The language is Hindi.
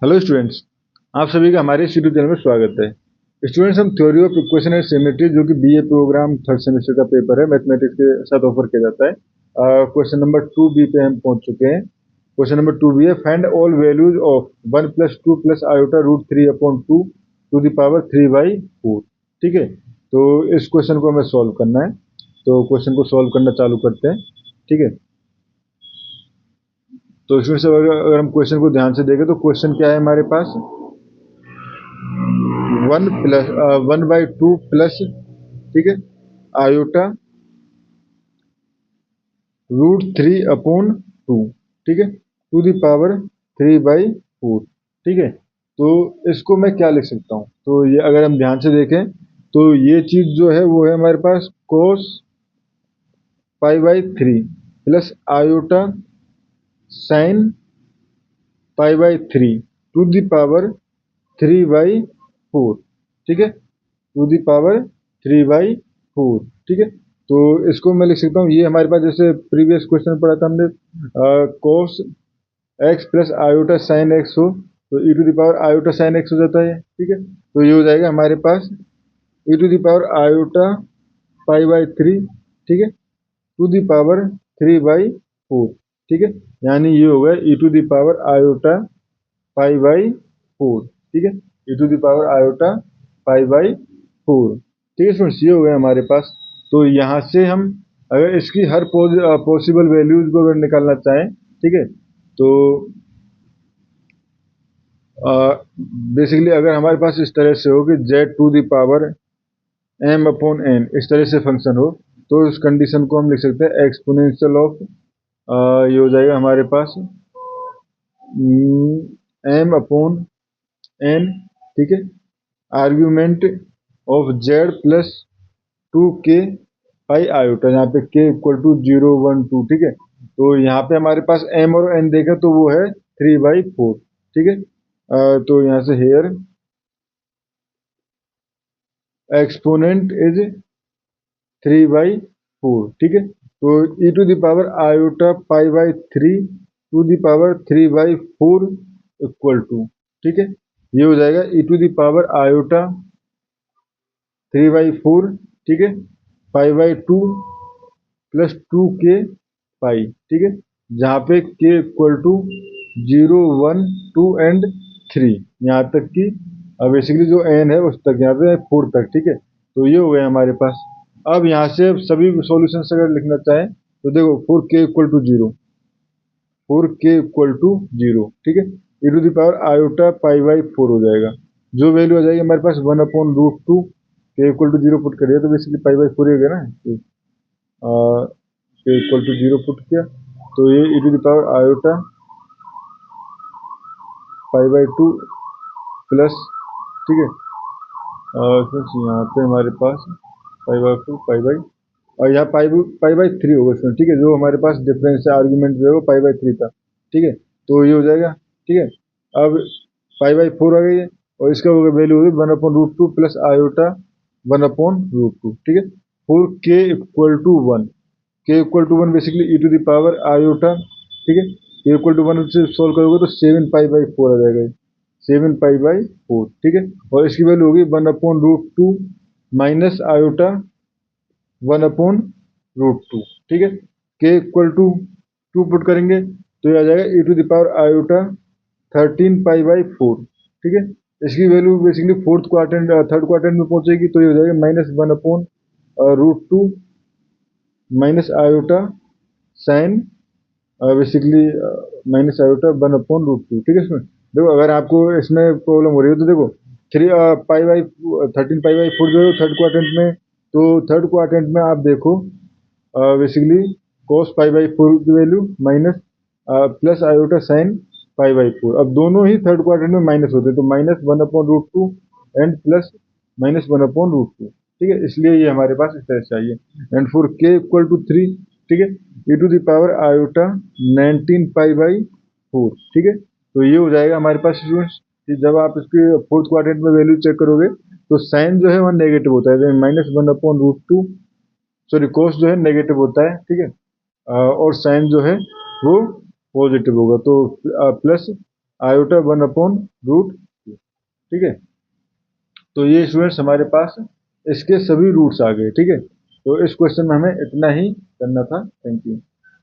हेलो स्टूडेंट्स, आप सभी का हमारे इस यूट्यूब चैनल में स्वागत है। स्टूडेंट्स, हम theory of equation and symmetry जो कि बीए प्रोग्राम थर्ड सेमेस्टर का पेपर है, मैथमेटिक्स के साथ ऑफर किया जाता है। क्वेश्चन नंबर 2 बी पे हम पहुंच चुके हैं। क्वेश्चन नंबर 2 बी है, find all values of 1 + 2 + iota √3/2 to the power 3/4। ठीक है, तो इस क्वेश्चन को हमें सॉल्व करना है। तो क्वेश्चन को सॉल्व करना चालू करते हैं। ठीक है, तो स्टूडेंट्स अगर हम क्वेश्चन को ध्यान से देखें तो क्वेश्चन क्या है हमारे पास, 1/2 प्लस, ठीक है, आयोटा √3/2, ठीक है, टू द पावर 3/4। ठीक है, तो इसको मैं क्या लिख सकता हूँ, तो ये अगर हम ध्यान से देखें तो ये चीज जो है वो है हमारे पास cos π/3 plus iota sin π/3 to the power 3/4। ठीक है, टू दी पावर 3/4। ठीक है, तो इसको मैं लिख सकता हूँ, ये हमारे पास जैसे प्रीवियस क्वेश्चन पढ़ा था हमने, cos x plus iota sine x हो तो e to the power iota sine x हो जाता है। ठीक है, तो ये हो जाएगा हमारे पास e to the power iota π/3, ठीक है, टू दी पावर 3/4। ठीक है, यानी ये हो गया e to the power iota π/4। ठीक है, e to the power iota π/4। ठीक है स्टूडेंट्स, ये हो गया हमारे पास। तो यहाँ से हम अगर इसकी हर पॉसिबल वैल्यूज को अगर निकालना चाहें, ठीक है, तो बेसिकली अगर हमारे पास इस तरह से हो कि z to the power m/n इस तरह से फंक्शन हो, तो इस कंडीशन को हम लिख सकते हैं एक्सपोनेंशियल ऑफ, ये हो जाएगा हमारे पास m/n। ठीक है, argument of z plus 2k pi iota, यहाँ पे k = 0, 1, 2। ठीक है, तो यहाँ पे हमारे पास m और n देखा तो वो है 3/4। ठीक है, तो यहाँ से हेयर एक्सपोनेंट इज 3/4। ठीक है, तो e to the power iota π/3 to the power 3/4 equal to, ठीक है, ये हो जाएगा e to the power iota 3/4, ठीक है, π/2 प्लस 2k पाई। ठीक है, जहाँ पे k = 0, 1, 2 एंड 3, यहाँ तक कि बेसिकली जो n है उस तक, यहाँ पे 4 तक। ठीक है, तो ये हो गया हमारे पास। अब यहाँ से सभी सॉल्यूशन अगर लिखना चाहें तो देखो 4k = 0, 4k = 0। ठीक है, e to the power iota π/4 हो जाएगा। जो वैल्यू आ जाएगी हमारे पास 1/√2, k = 0 पुट करिए तो बेसिकली π/4 ही हो गया ना। k = 0 पुट किया तो ये e to the power iota π/2 plus, ठीक है, यहाँ पे हमारे पास π/4 और यहाँ π/3 होगा इसमें। ठीक है, जो हमारे पास डिफरेंस है आर्ग्यूमेंट जो है वो π/3 था। ठीक है, तो ये हो जाएगा। ठीक है, अब π/4 आ गई है और इसका वैल्यू होगी 1/√2 प्लस आयोटा 1/√2। ठीक है, 4k = 1, k = 1 basically e to the power iota. ठीक है, k = 1 से सोल्व करोगे तो 7π/4 आ जाएगा, 7π/4। ठीक है, और इसकी वैल्यू होगी 1/√2 माइनस आयोटा 1/√2। ठीक है, k = 2 पुट करेंगे तो ये आ जाएगा e to the power iota 13π/4। ठीक है, इसकी वैल्यू बेसिकली थर्ड क्वाड्रेंट में पहुंचेगी तो ये हो जाएगा -1/√2 minus iota sine, basically minus iota 1/√2। ठीक है, इसमें देखो अगर आपको इसमें प्रॉब्लम हो रही है तो देखो 13π/4 जो है थर्ड क्वाड्रेंट में, तो थर्ड क्वाड्रेंट में आप देखो बेसिकली cos π/4 की value minus plus iota sine π/4। अब दोनों ही थर्ड क्वाड्रेंट में माइनस होते हैं तो -1/√2 एंड प्लस -1/√2। ठीक है, इसलिए ये हमारे पास इस तरह से चाहिए। एंड फॉर k = 3, ठीक है, e to the power iota 19π/4। ठीक है, तो ये हो जाएगा हमारे पास स्टूडेंट्स कि जब आप इसके फोर्थ क्वाड्रेंट में वैल्यू चेक करोगे तो साइन जो है वह नेगेटिव होता है, -1/√2, सॉरी कोस जो है नेगेटिव होता है। ठीक है, और साइन जो है वो पॉजिटिव होगा, तो प्लस आयोटा 1/√, ठीक है। तो ये स्टूडेंट्स हमारे पास इसके सभी रूट्स आ गए, ठीक है। तो इस क्वेश्चन में हमें इतना ही करना था। Thank you.